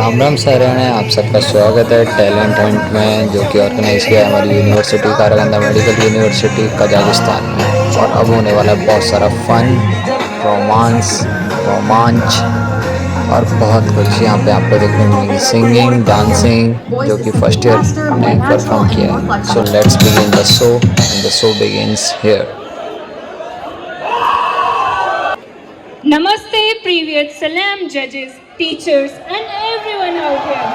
राम राम सारियाने, आप सबका स्वागत है टैलेंट हंट में, जो कि ऑर्गेनाइज किया है हमारी यूनिवर्सिटी कारागंदा मेडिकल यूनिवर्सिटी कजाकिस्तान में। और अब होने वाला है बहुत सारा फन, रोमांस, रोमांच और बहुत कुछ। यहाँ पे आपको देखने को मिलेगी सिंगिंग, डांसिंग, जो कि फर्स्ट ईयर ने परफॉर्म किया है। So let's begin the show and the show begins here. Namaste, Privyat, Salam, judges, teachers, and everyone out here.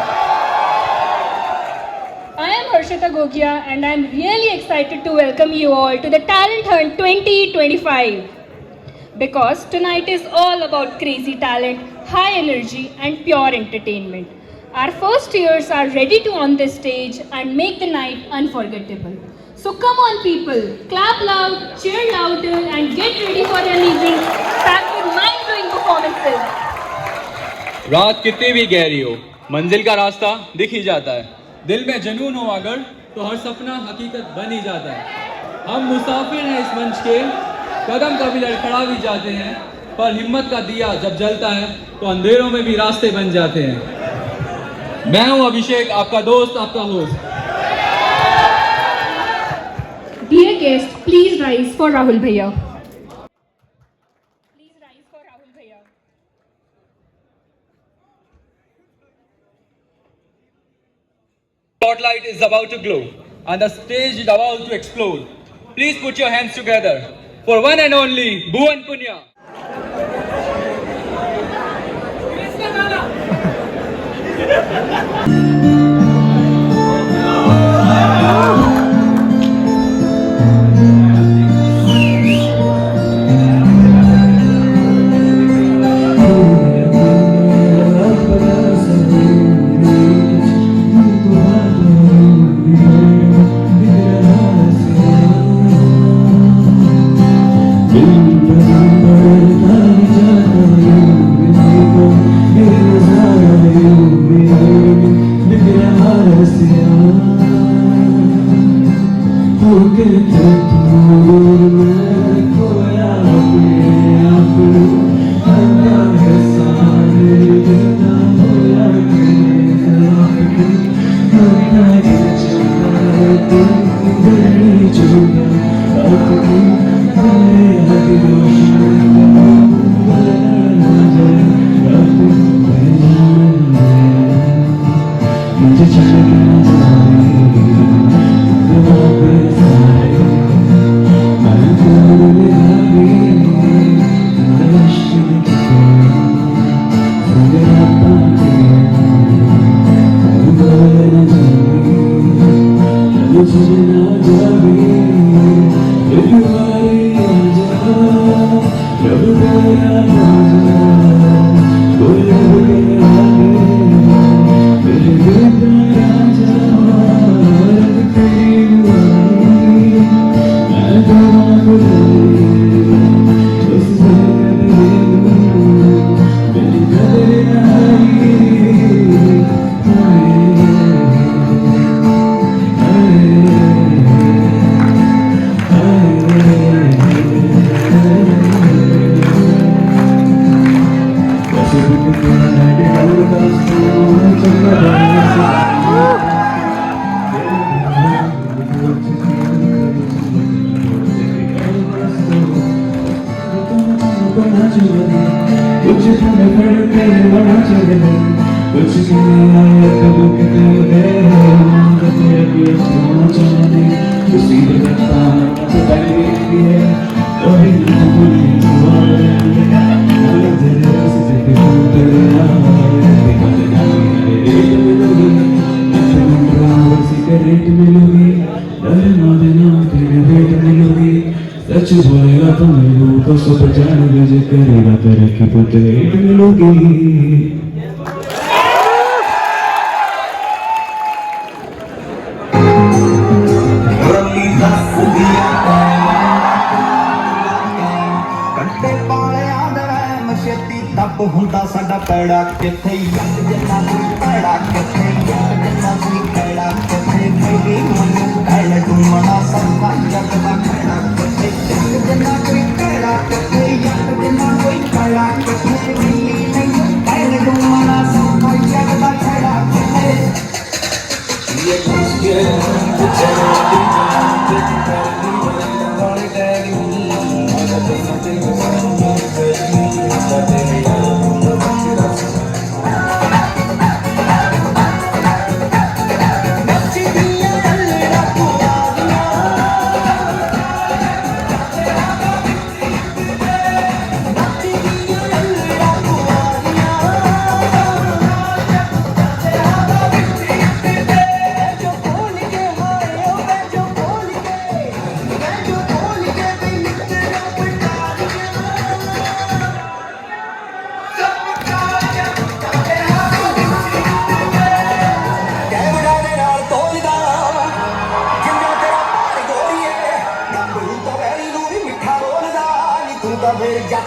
I am Harshita Gogia, and I am really excited to welcome you all to the Talent Hunt 2025. Because tonight is all about crazy talent, high energy, and pure entertainment. Our first years are ready to on this stage and make the night unforgettable. So come on people, clap loud, cheer louder, and get ready for an evening packed with mind-blowing performances. रात कितनी भी गहरी हो, मंजिल का रास्ता दिख ही जाता है। दिल में जुनून हो अगर तो हर सपना हकीकत बन ही जाता है। हम मुसाफिर हैं इस मंच के, कदम कभी लड़खड़ा भी जाते हैं, पर हिम्मत का दिया जब जलता है तो अंधेरों में भी रास्ते बन जाते हैं। मैं हूं अभिषेक, आपका दोस्त, आपका host. Dear guests, please rise for Rahul Bhaiya. Please rise for Rahul Bhaiya. Spotlight is about to glow and the stage is about to explode. Please put your hands together for one and only Bhuvan Punya. सच बोलेगा तो मिलू तो सब जान जे करेगा तरक्की तो तेरे मिलोगी। ਹੁੰਦਾ ਸਾਡਾ ਪੈੜਾ ਕਿੱਥੇ ਜਿੰਨਾ ਕੋਈ ਪੈੜਾ ਕਿੱਥੇ ਜਿੰਨਾ ਕੋਈ ਪੈੜਾ ਕਿੱਥੇ ਮੇਰੀ ਮਨ ਪੈੜਾ ਘੁੰਮਣਾ ਸਭਾ ਜੱਗ ਦਾ ਪੈੜਾ ਕਿੱਥੇ ਜਿੰਨਾ ਕੋਈ ਪੈੜਾ ਕਿੱਥੇ ਜਿੰਨਾ ਕੋਈ ਪੈੜਾ ਕਿੱਥੇ ਮੇਰੀ ਨਹੀਂ ਪੈੜਾ ਘੁੰਮਣਾ ਸਭਾ ਜੱਗ ਦਾ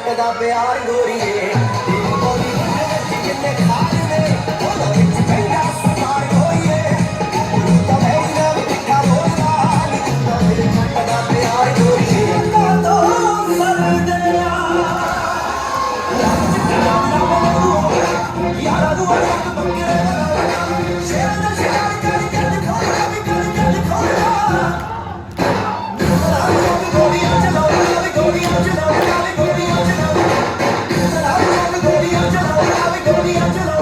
छटदा प्यार गोरीए तेरी बोली जिन्ने खाज दे ओदा विच पैंदा सवार गोरीए तो मेरा बिठा बोलदा तो मेरे छटदा प्यार गोरीए ना तो सर दया यारा तू वक्त बंगे शेर दा शिकार कर खोला भी कर खोला गोलियां चलाओ गोलियां चलाओ गोलियां चलाओ गोलियां चलाओ गोलियां चलाओ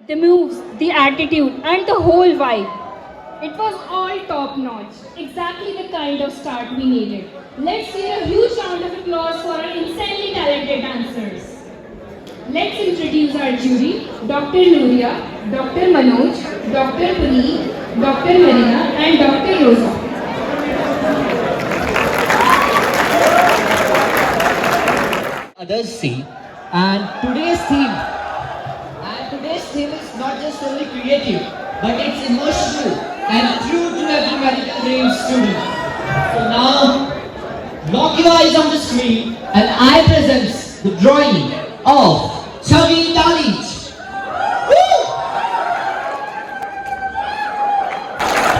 The moves, the attitude, and the whole vibe. It was all top notch. Exactly the kind of start we needed. Let's hear a huge round of applause for our insanely talented dancers. Let's introduce our jury, Dr. Nuria, Dr. Manoj, Dr. Puneet, Dr. Marina, and Dr. Rosa. Others see, and today's theme is not just only creative, but it's emotional and true to every medical dream student. So now, lock your eyes on the screen and I present the drawing of Chavi Dalit.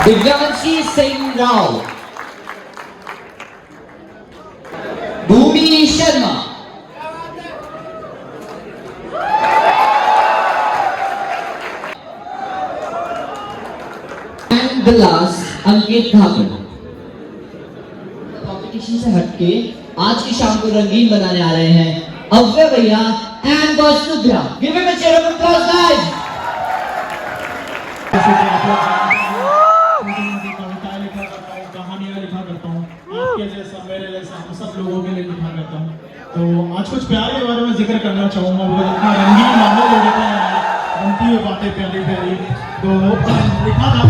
Divyanshi Singh Rao, Bhumi Sharma, the last Ankit Thakur. Competition से हटके आज की शाम को रंगीन बनाने आ रहे हैं अव्य भैया एंड गौस्तुभ्या। Give him a cheer of applause guys. कहानियां लिखा करता हूँ आपके जैसा मेरे जैसा हम सब लोगों के लिए लिखा करता हूँ। तो आज कुछ प्यार के बारे में जिक्र करना चाहूँगा। वो इतना रंगीन मामला हो रहा है बनती है बातें प्यारी प्यारी। तो लिखा था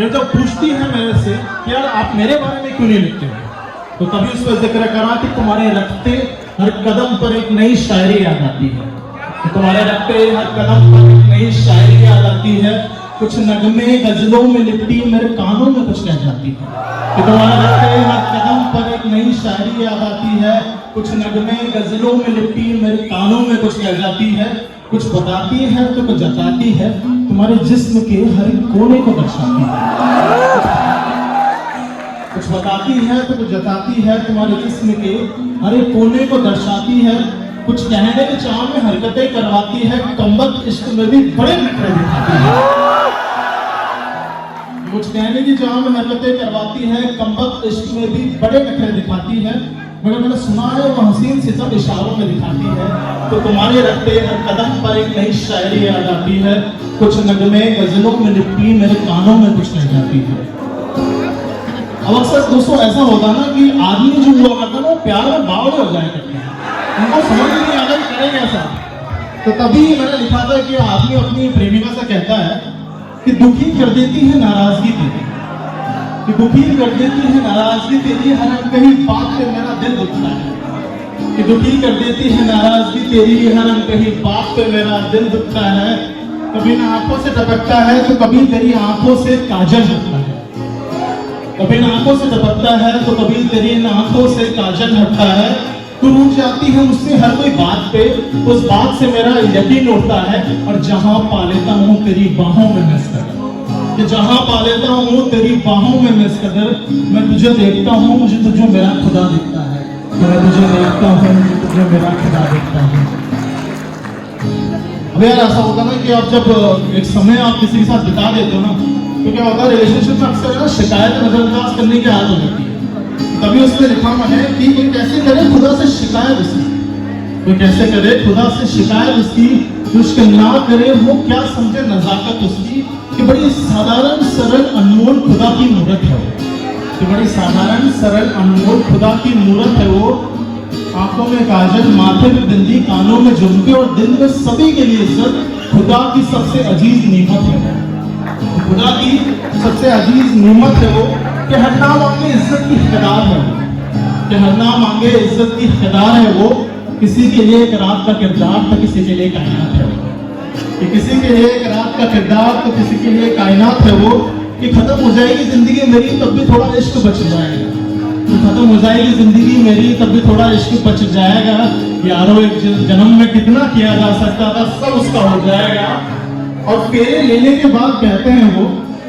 ये जब पूछती है मेरे से कि यार आप मेरे बारे में क्यों नहीं लिखते हो, तो तभी उस पर जिक्र करा कि तुम्हारे रखते हर कदम पर एक नई शायरी याद आती है। तुम्हारे रखते हर कदम पर एक नई शायरी याद आती है। कुछ नगमे गजलों में लिपटी मेरे कानों में कुछ कह जाती है। कि तुम्हारे रखते हर कदम पर एक नई शायरी याद आती है। कुछ नगमे गजलों में लिपटी मेरे कानों में कुछ कह जाती है। कुछ बताती है तो कुछ जताती है, तुम्हारे जिस्म के हर एक कोने को दर्शाती है। कुछ बताती है तो कुछ जताती है, तुम्हारे जिस्म के हर एक कोने को दर्शाती है। कुछ कहने के चाव में हरकतें करवाती है, कमबख्त इश्क में भी बड़े नखरे दिखाती है। कुछ कहने की चाव में हरकतें करवाती है, कमबख्त इश्क में भी बड़े नखरे दिखाती है। मगर मैंने सुना है वो हसीन सितम इशारों में दिखाती है। तो तुम्हारे रखते हर कदम पर एक नई शायरी याद आती है, कुछ नगमे गजलों में लिपटी मेरे कानों में कुछ नहीं जाती है। अब अक्सर दोस्तों ऐसा होता ना कि आदमी जो हुआ करता ना वो प्यार में बावड़े हो जाया करते हैं, उनको समझ नहीं आता कि करें कैसा। तो तभी मैंने लिखा था कि आदमी अपनी प्रेमिका से कहता है कि दुखी कर देती है नाराजगी तेरी, कि दुखी कर देती है नाराजगी तेरी, हर कहीं बात पे मेरा दिल दुखता है, कि दुखी कर देती है नाराजगी तेरी, हर कहीं बात पे मेरा दिल दुखता है। कभी ना आंखों से टपकता है तो कभी तेरी आंखों से काजल हटता है, कभी ना आंखों से टपकता है तो कभी तेरी इन आंखों से काजल हटता है। तू रूठ जाती है मुझसे हर कोई बात पे, उस बात से मेरा यकीन उठता है, और जहां पा लेता हूँ तेरी बाहों में मिस कदर, कि जहां पा लेता हूँ तेरी बाहों में मिस कदर, मैं तुझे देखता हूँ मुझे तुझे मेरा खुदा दिखता है, मैं तुझे देखता हूँ मुझे तुझे मेरा खुदा दिखता है। अब यार ऐसा होता ना कि आप जब एक समय आप किसी के साथ बिता देते हो ना, तो क्या होता है रिलेशनशिप में अक्सर ना शिकायत नजरअंदाज करने की आदत हो जाती है। तभी उसमें लिखा मैंने कि कोई कैसे करे खुदा से शिकायत उसकी, कोई कैसे करे खुदा से शिकायत उसकी, दुष्क ना करे वो क्या समझे नजाकत उसकी, कि बड़ी साधारण सरल अनमोल खुदा की मूरत है वो, कि बड़ी साधारण सरल अनमोल खुदा की मूरत है वो। आंखों में काजल, माथे में बिंदी, कानों में झुमके और दिल में सभी के लिए इज्जत, खुदा की सबसे अजीज नेमत है वो, खुदा की सबसे अजीज नेमत है वो, कि हर ना मांगे इज्जत की हकदार है वो, कि हर ना मांगे इज्जत की हकदार है वो, किसी के लिए एक रात का किरदार तो किसी के लिए कायनात है वो, कि किसी के लिए एक रात का किरदार तो किसी के लिए कायनात है वो, कि खत्म हो जाएगी जिंदगी मेरी तब भी थोड़ा इश्क बच जाएगा, कि खत्म हो जाएगी जिंदगी मेरी तब भी थोड़ा इश्क बच जाएगा, यारों एक जन्म में कितना किया जा सकता था सब उसका हो जाएगा। और फेरे लेने के बाद कहते हैं वो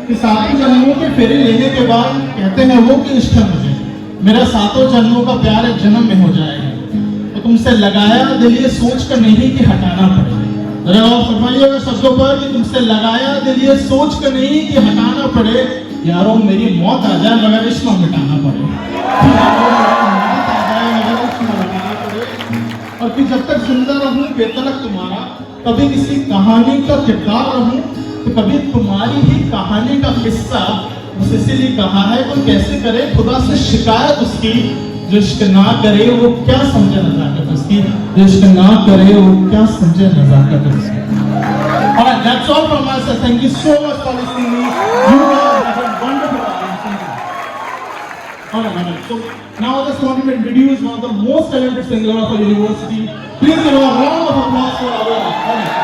कि सातों जन्मों के फेरे लेने के बाद कहते हैं वो कि इश्क है मुझे, मेरा सातों जन्मों का प्यार एक जन्म में हो जाएगा, तो तुमसे लगाया दिल ये सोच कर नहीं कि हटाना पड़े। जरा और फरमाइएगा शब्दों पर कि तुमसे लगाया दिल ये सोच कर नहीं कि हटाना पड़े, यारों मेरी मौत आ जाए मगर इश्क न मिटाना पड़े, मौत आ जाए मगर इश्क न मिटाना पड़े। और फिर जब तक जिंदा रहूं बेतलक तुम्हारा, कभी किसी कहानी का किरदार रहूं तो कभी तुम्हारी ही कहानी का किस्सा। बस इसीलिए कहा है कोई कैसे करे खुदा से शिकायत उसकी, जो इश्क ना करे वो क्या समझे नजाकत उसकी, जो इश्क ना करे वो क्या समझे नजाकत उसकी। Alright, that's all from us. Thank you so much for listening me. You guys have a wonderful audience. Alright, so now I just want to introduce one of the most talented singers of our university. Please give a round of applause for our audience.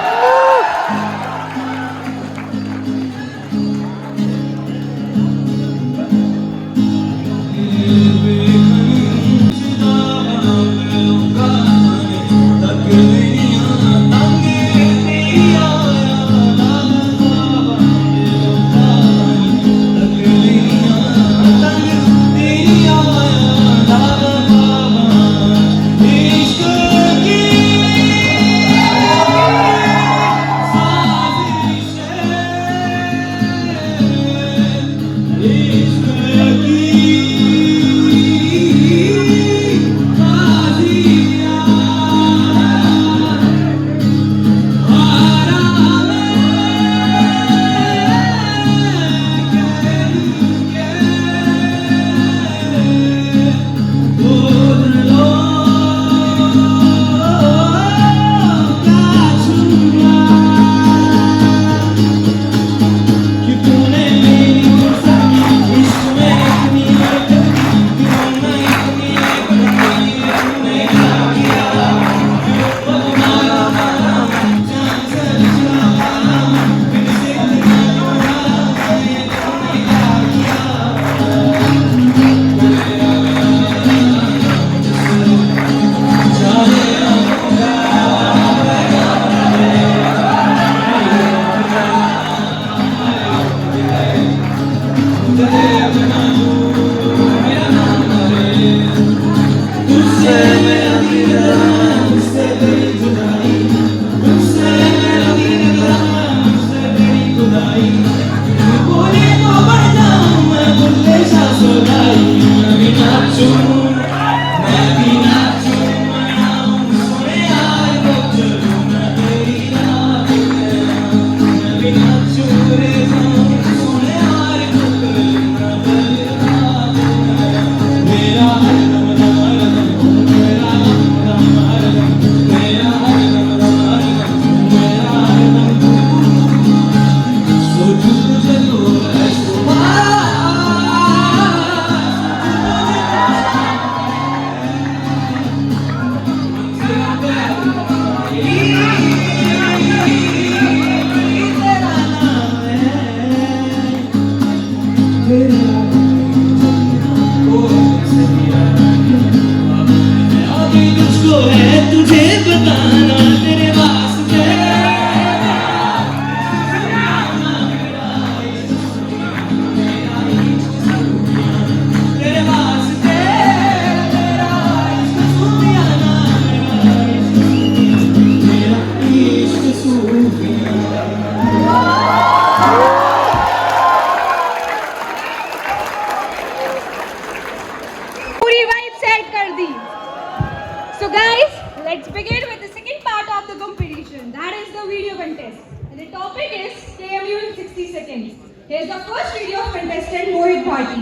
first video of contestant Mohit Bharti.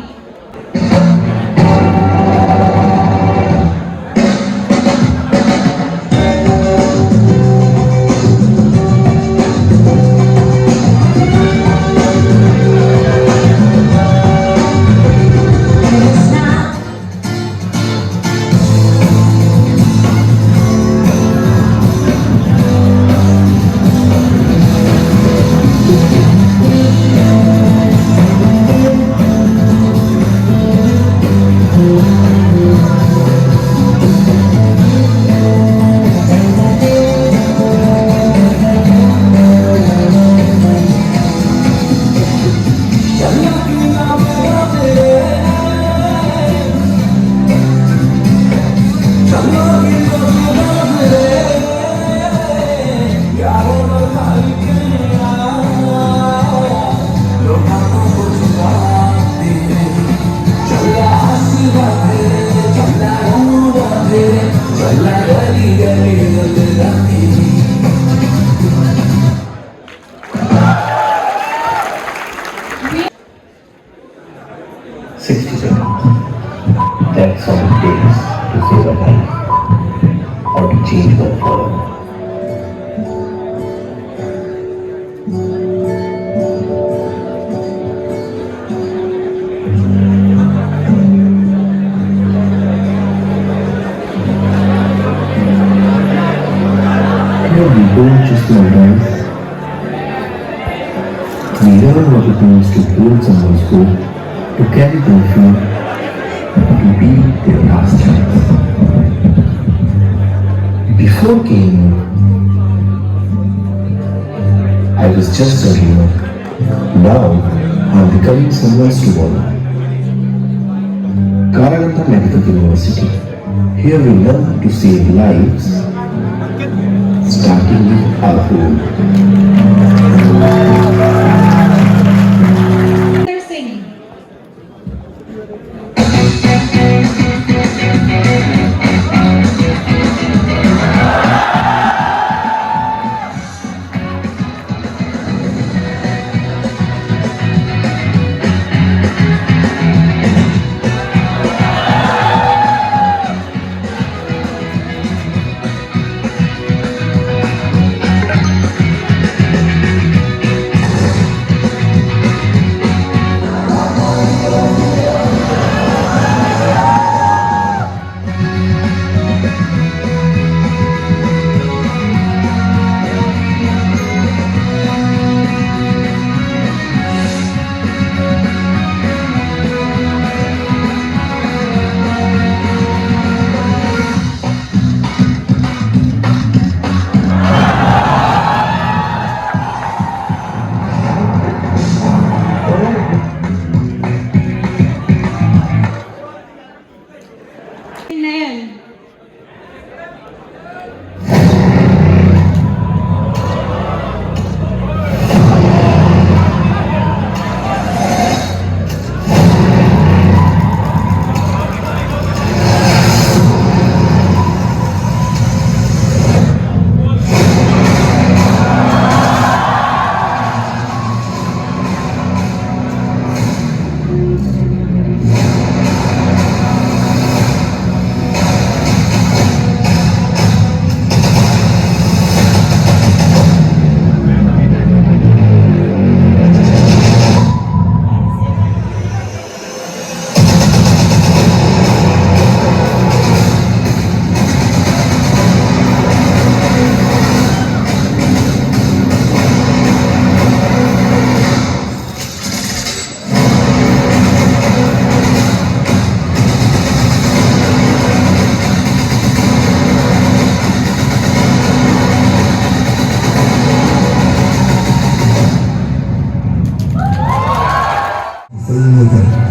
That's all it takes to save a life or to change one forever. Here we don't just memorize, we learn what it means to build someone's hope, to carry their fear, to be their last chance. Before game, I was just a dreamer. Now, I'm becoming someone's tomorrow. Karaganda Medical University. Here we learn to save lives, starting with our own. Singh. Nayan.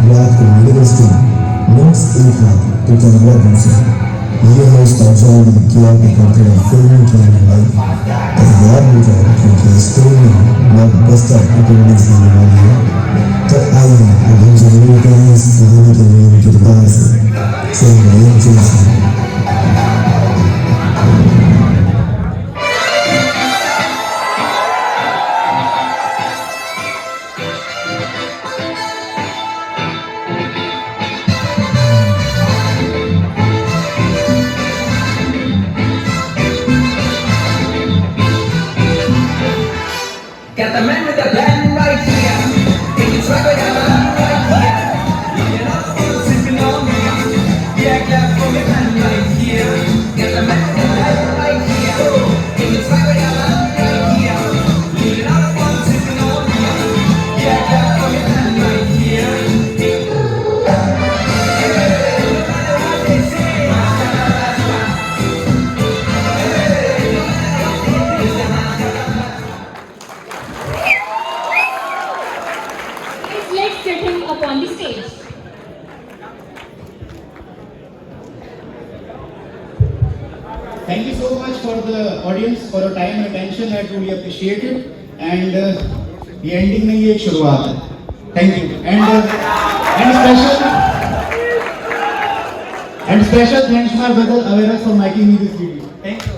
रात को मेरे दोस्तों notes एक रात तो चंद्रा से ये है इस ताजाब किया कि करते हैं फिल्म की लाइफ तैयार हो जाए क्योंकि इस फिल्म में ब्लॉकबस्टर परफॉर्मेंस देने वाली है तो आइए अब हम जरूर करें इस कहानी के मेन किरदार से चलिए चलते हैं Got the man with the plan right here. Can you try it out right here? Leaning up, sipping on me. Yeah, clap for me, man right here. Got the man with the plan right here. Can you try it out right here? Leaning up, sipping on me. Yeah, clap for me, man right here. Let's get him up on the stage. Thank you so much for the audience, for your time and attention. I truly appreciate it. And the ending में ये एक शुरुआत है. Thank you. And special thanks to my brother Averas for making me this video. Thank you.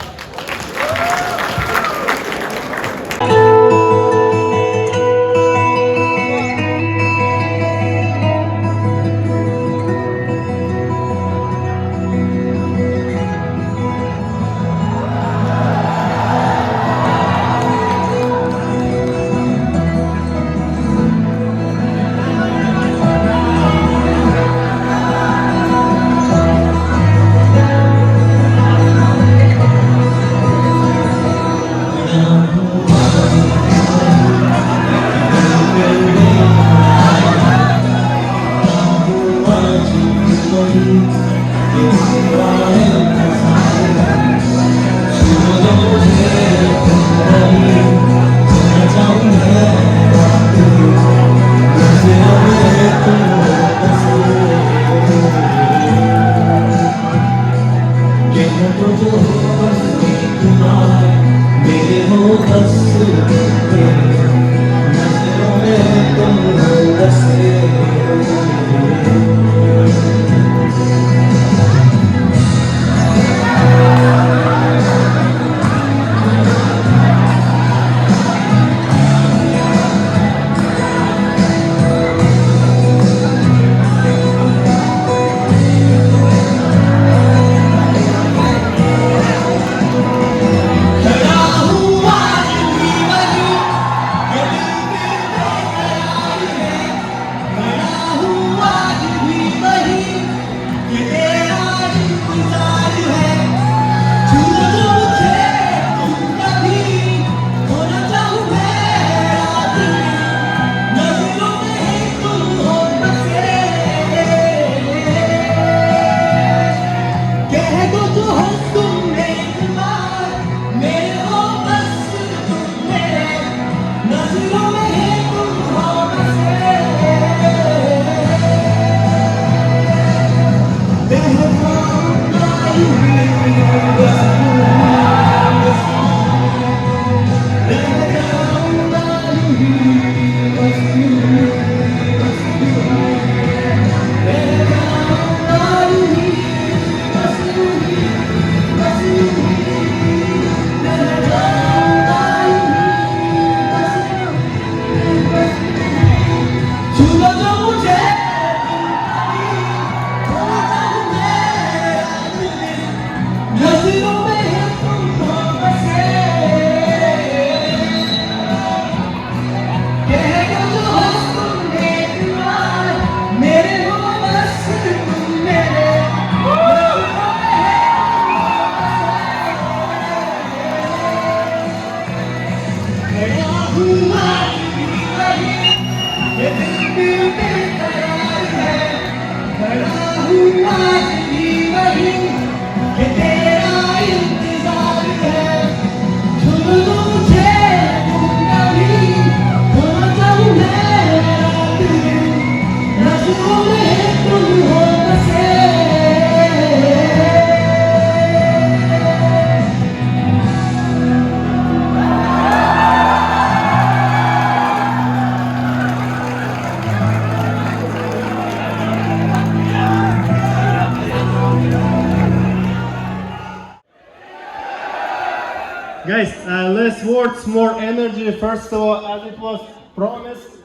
Guys, less words, more energy. First of all, as it was promised,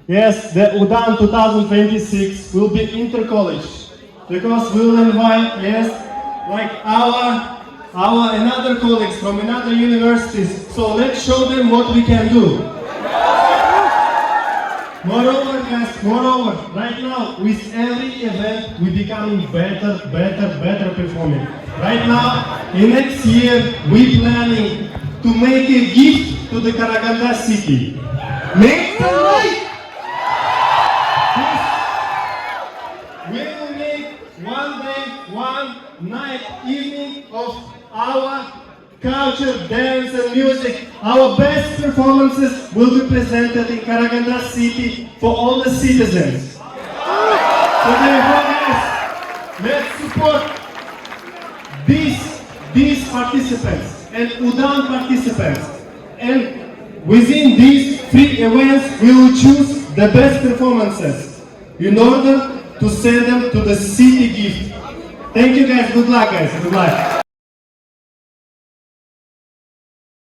Yes, the Udan 2026 will be inter-college because we will invite, yes, like our another colleagues from another universities. So let's show them what we can do. Moreover, guys, right now with every event we becoming better performing. Right now, in next year we planning to make a gift to the Karaganda city. Make them right. We will make one day, one night, evening of our culture, dance and music. Our best performances will be presented in Karaganda city for all the citizens. So therefore guys, let's support these participants and Udan participants. And within these 3 events, we will choose the best performances in order to send them to the city gift. Thank you guys, good luck guys, good luck.